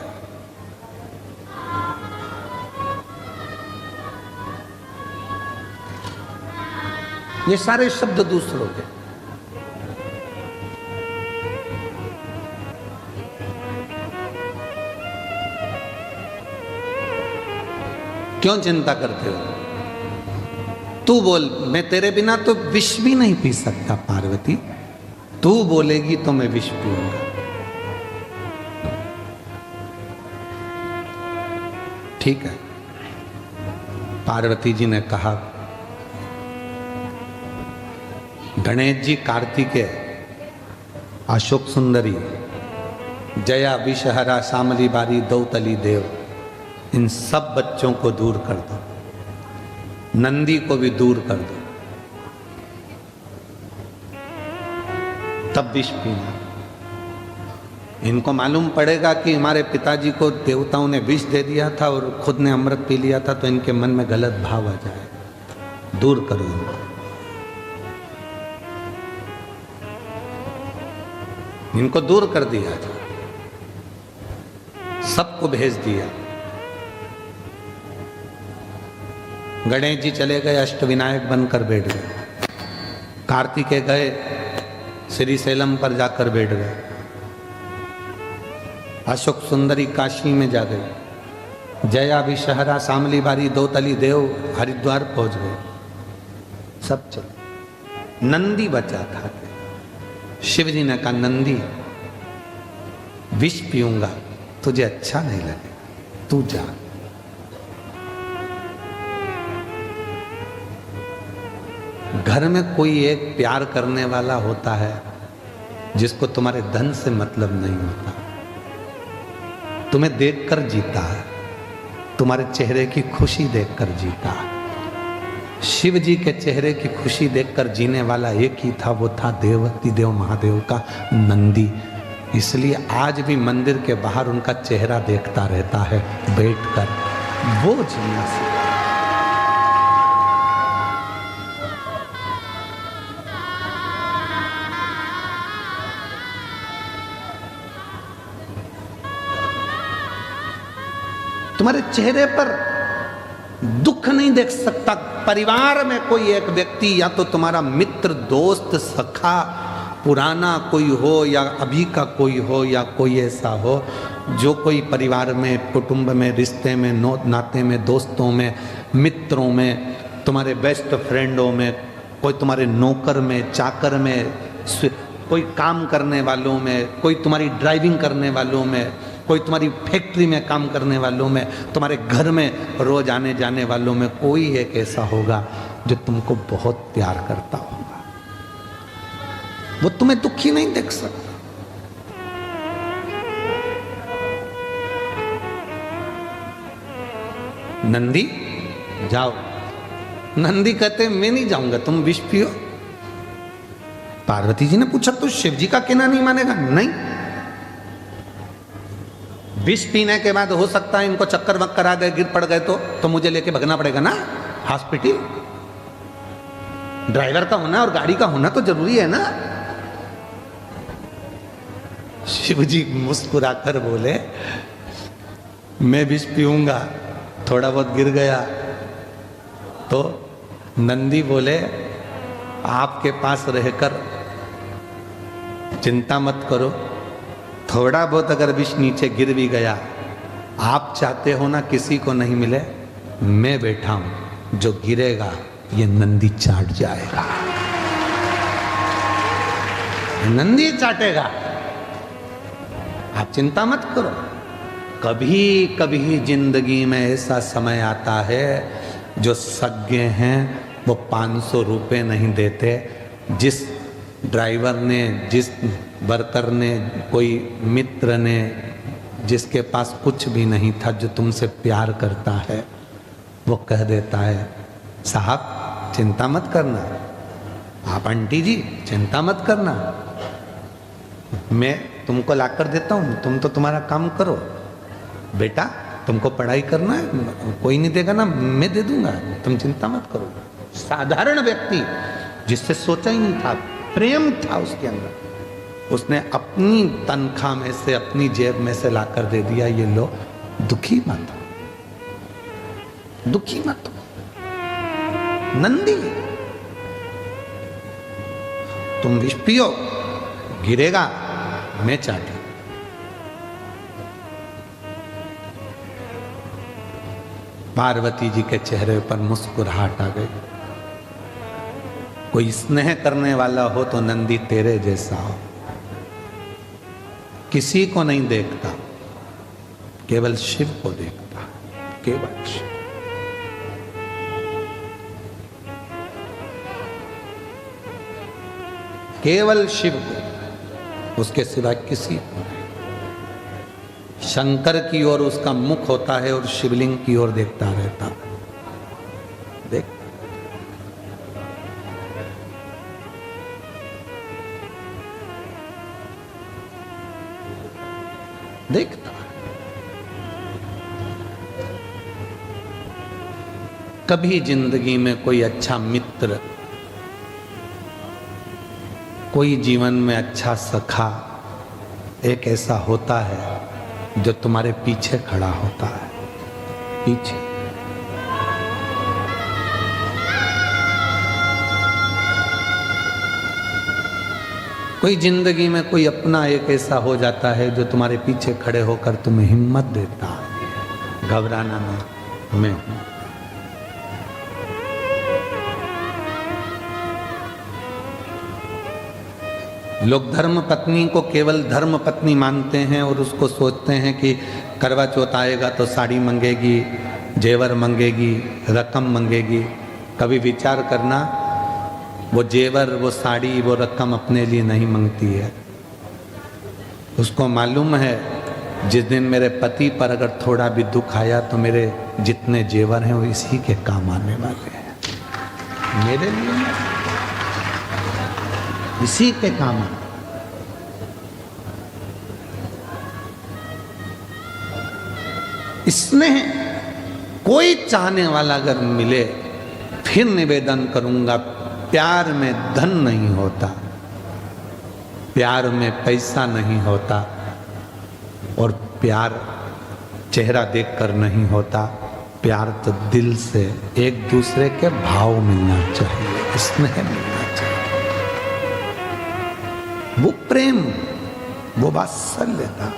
ये सारे शब्द दूसरों के। क्यों चिंता करते हो? तू बोल, मैं तेरे बिना तो विष भी नहीं पी सकता पार्वती, तू बोलेगी तो मैं विष पीऊंगा। ठीक है। पार्वती जी ने कहा, गणेश जी, कार्तिकेय, अशोक सुंदरी, जया, विषहरा, शामली बारी, दौतली देव, इन सब बच्चों को दूर कर दो, नंदी को भी दूर कर दो, तब विष पीना। इनको मालूम पड़ेगा कि हमारे पिताजी को देवताओं ने विष दे दिया था और खुद ने अमृत पी लिया था, तो इनके मन में गलत भाव आ जाए। दूर करो इनको। इनको दूर कर दिया था, सबको भेज दिया। गणेश जी चले गए, अष्टविनायक बनकर बैठ गए। कार्तिकेय गए, श्री सैलम पर जाकर बैठ गए। अशोक सुंदरी काशी में जा गई। जया, विषहरा, शामली बारी, दौतली देव हरिद्वार पहुंच गए। सब चले। नंदी बचा था। शिव जी ने कहा, नंदी, विष पीऊंगा, तुझे अच्छा नहीं लगेगा, तू जा। घर में कोई एक प्यार करने वाला होता है जिसको तुम्हारे धन से मतलब नहीं होता, तुम्हें देखकर जीता है, तुम्हारे चेहरे की खुशी देखकर जीता है। शिव जी के चेहरे की खुशी देखकर जीने वाला एक ही था, वो था देवती देव महादेव का नंदी। इसलिए आज भी मंदिर के बाहर उनका चेहरा देखता रहता है बैठकर। वो जीना सीखा। तुम्हारे चेहरे पर दुख नहीं देख सकता। परिवार में कोई एक व्यक्ति, या तो तुम्हारा मित्र, दोस्त, सखा, पुराना कोई हो, या अभी का कोई हो, या कोई ऐसा हो जो कोई परिवार में, कुटुंब में, रिश्ते में, नाते में, दोस्तों में, मित्रों में, तुम्हारे बेस्ट फ्रेंडों में, कोई तुम्हारे नौकर में, चाकर में, कोई काम करने वालों में, कोई तुम्हारी ड्राइविंग करने वालों में, कोई तुम्हारी फैक्ट्री में काम करने वालों में, तुम्हारे घर में रोज आने जाने वालों में कोई एक ऐसा होगा जो तुमको बहुत प्यार करता होगा। वो तुम्हें दुखी नहीं देख सकता। नंदी जाओ। नंदी कहते मैं नहीं जाऊंगा, तुम विष पियो। पार्वती जी ने पूछा, तो शिव जी का कहना नहीं मानेगा? नहीं। विष पीने के बाद हो सकता है इनको चक्कर वक्कर आ गए, गिर पड़ गए, तो मुझे लेके भगना पड़ेगा ना हॉस्पिटल। ड्राइवर का होना और गाड़ी का होना तो जरूरी है ना। शिव जी मुस्कुराकर बोले, मैं विष पीऊंगा, थोड़ा बहुत गिर गया तो नंदी बोले, आपके पास रहकर चिंता मत करो, थोड़ा बहुत अगर विष नीचे गिर भी गया, आप चाहते हो ना किसी को नहीं मिले, मैं बैठा हूं, जो गिरेगा ये नंदी चाट जाएगा, नंदी चाटेगा, आप चिंता मत करो। कभी कभी जिंदगी में ऐसा समय आता है जो सज्ञ हैं वो 500 रुपये नहीं देते। जिस ड्राइवर ने, जिस वर्कर ने, कोई मित्र ने, जिसके पास कुछ भी नहीं था, जो तुमसे प्यार करता है, वो कह देता है, साहब चिंता मत करना, आप आंटी जी चिंता मत करना, मैं तुमको ला कर देता हूँ, तुम तो तुम्हारा काम करो। बेटा तुमको पढ़ाई करना है, कोई नहीं देगा ना, मैं दे दूंगा, तुम चिंता मत करो। साधारण व्यक्ति जिससे सोचा ही नहीं था, प्रेम था उसके अंदर, उसने अपनी तनख्वाह में से, अपनी जेब में से लाकर दे दिया, ये लो। दुखी मत हो, दुखी मत हो। नंदी तुम विष पियो, गिरेगा, मैं चाटी। पार्वती जी के चेहरे पर मुस्कुराहट आ गई। कोई स्नेह करने वाला हो तो नंदी तेरे जैसा हो। किसी को नहीं देखता, केवल शिव को देखता, केवल शिव। केवल शिव को, उसके सिवा किसी को नहीं। शंकर की ओर उसका मुख होता है और शिवलिंग की ओर देखता रहता। देख, देखता। कभी जिंदगी में कोई अच्छा मित्र, कोई जीवन में अच्छा सखा एक ऐसा होता है जो तुम्हारे पीछे खड़ा होता है, पीछे। कोई जिंदगी में कोई अपना एक ऐसा हो जाता है जो तुम्हारे पीछे खड़े होकर तुम्हें हिम्मत देता है, घबराना नहीं, मैं हूं। लोग धर्म पत्नी को केवल धर्म पत्नी मानते हैं और उसको सोचते हैं कि करवा चौथ आएगा तो साड़ी मंगेगी, जेवर मंगेगी, रकम मंगेगी। कभी विचार करना, वो जेवर, वो साड़ी, वो रकम अपने लिए नहीं मांगती है। उसको मालूम है जिस दिन मेरे पति पर अगर थोड़ा भी दुख आया तो मेरे जितने जेवर हैं वो इसी के काम आने वाले हैं, मेरे लिए इसी के काम। स्नेह कोई चाहने वाला अगर मिले, फिर निवेदन करूंगा, प्यार में धन नहीं होता, प्यार में पैसा नहीं होता, और प्यार चेहरा देखकर नहीं होता। प्यार तो दिल से एक दूसरे के भाव मिलना चाहिए, स्नेह मिलना चाहिए, वो प्रेम, वो वात्सल्यता।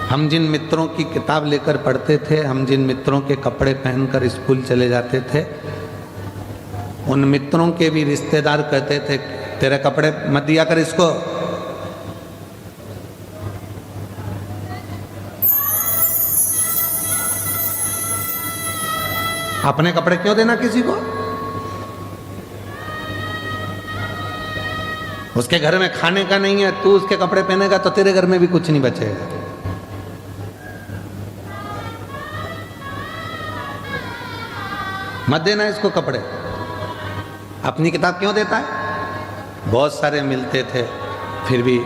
हम जिन मित्रों की किताब लेकर पढ़ते थे, हम जिन मित्रों के कपड़े पहनकर स्कूल चले जाते थे, उन मित्रों के भी रिश्तेदार कहते थे तेरे कपड़े मत दिया कर इसको। अपने कपड़े क्यों देना किसी को? उसके घर में खाने का नहीं है, तू उसके कपड़े पहनेगा तो तेरे घर में भी कुछ नहीं बचेगा। मत देना इसको कपड़े। अपनी किताब क्यों देता है? बहुत सारे मिलते थे, फिर भी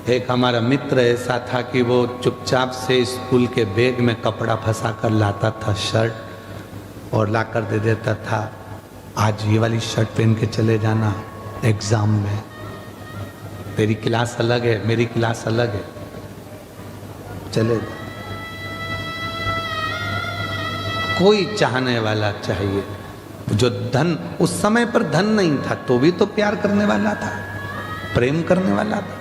एक हमारा मित्र ऐसा था कि वो चुपचाप से स्कूल के बैग में कपड़ा फंसा कर लाता था, शर्ट, और लाकर दे देता था, आज ये वाली शर्ट पहन के चले जाना एग्जाम में, तेरी क्लास अलग है, मेरी क्लास अलग है, चले जा। कोई चाहने वाला चाहिए, जो धन, उस समय पर धन नहीं था तो भी तो प्यार करने वाला था, प्रेम करने वाला था।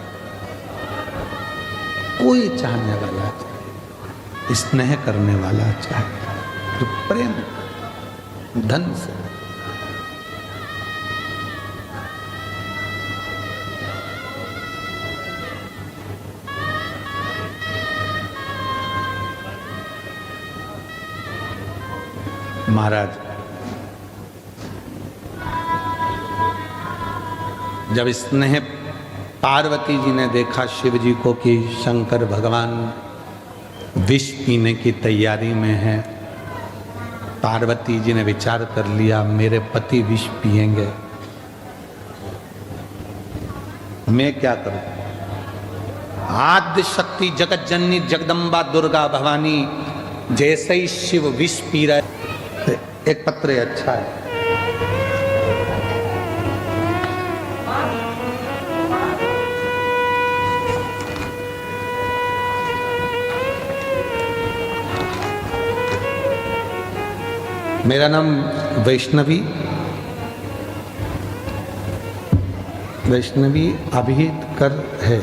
कोई चाहने वाला चाहिए, स्नेह करने वाला चाहिए, जो प्रेम, धन से। महाराज जब स्नेह पार्वती जी ने देखा शिव जी को कि शंकर भगवान विष पीने की तैयारी में है। पार्वती जी ने विचार कर लिया मेरे पति विष पिएंगे, मैं क्या करूं। आद्य शक्ति जगत जननी जगदम्बा दुर्गा भवानी जैसे ही शिव विष पी रहे, एक पत्र अच्छा है। मेरा नाम वैष्णवी अभिहित कर है।